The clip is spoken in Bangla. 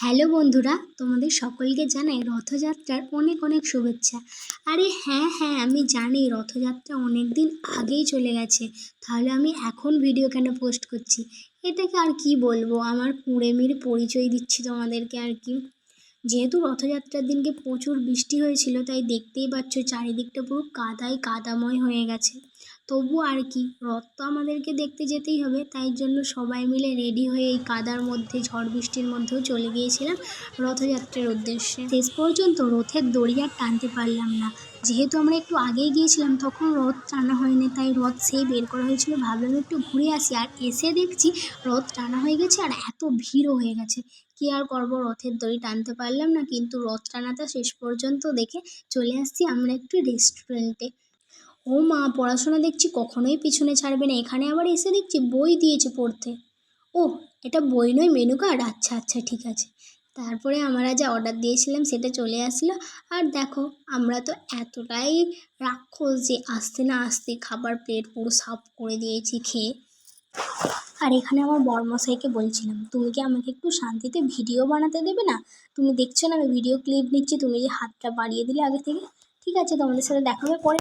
হ্যালো বন্ধুরা, তোমাদের সকলকে জানাই রথযাত্রার অনেক অনেক শুভেচ্ছা। আরে হ্যাঁ হ্যাঁ, আমি জানি রথযাত্রা অনেক দিন আগেই চলে গেছে, তাহলে আমি এখন ভিডিও কেন পোস্ট করছি? এটাকে আর কি বলবো, আমার কুঁড়েমির পরিচয় দিচ্ছি তোমাদেরকে আর কি। যেহেতু রথযাত্রার দিনকে প্রচুর বৃষ্টি হয়েছিল, তাই দেখতেই পাচ্ছ চারিদিকটা পুরো কাদায় কাদাময় হয়ে গেছে। তবু আর কি, রথ তো আমাদেরকে দেখতে যেতেই হবে, তাই জন্য সবাই মিলে রেডি হয়ে এই কাদার মধ্যে ঝড় বৃষ্টির মধ্যেও চলে গিয়েছিলাম রথযাত্রার উদ্দেশ্যে। শেষ পর্যন্ত রথের দড়ি আর টানতে পারলাম না, যেহেতু আমরা একটু আগেই গিয়েছিলাম তখন রথ টানা হয়নি, তাই রথ সেই বের করা হয়েছিল। ভাবলাম একটু ঘুরে আসি, আর এসে দেখছি রথ টানা হয়ে গেছে আর এত ভিড়ও হয়ে গেছে। কি আর করবো, রথের দড়ি টানতে পারলাম না, কিন্তু রথ টানাটা শেষ পর্যন্ত দেখে চলে আসছি আমরা একটু রেস্টুরেন্টে। ও মা, পড়াশোনা দেখছি কখনোই পিছনে ছাড়বে না, এখানে আবার এসে দেখছি বই দিয়েছে পড়তে। ও, এটা বই নয়, মেনু কার্ড। আচ্ছা আচ্ছা, ঠিক আছে। তারপরে আমরা যা অর্ডার দিয়েছিলাম সেটা চলে আসলো। আর দেখো, আমরা তো এতটাই রাক্ষস যে আসতে না আসতে খাবার প্লেট পুরো সাফ করে দিয়েছি খেয়ে। আর এখানে আমার বরমশাইকে বলছিলাম, তুমি কি আমাকে একটু শান্তিতে ভিডিও বানাতে দেবে না? তুমি দেখছো না আমি ভিডিও ক্লিপ নিচ্ছি, তুমি যে হাতটা বাড়িয়ে দিলে আগে থেকে। ঠিক আছে, তোমাদের সাথে দেখা হবে পরে।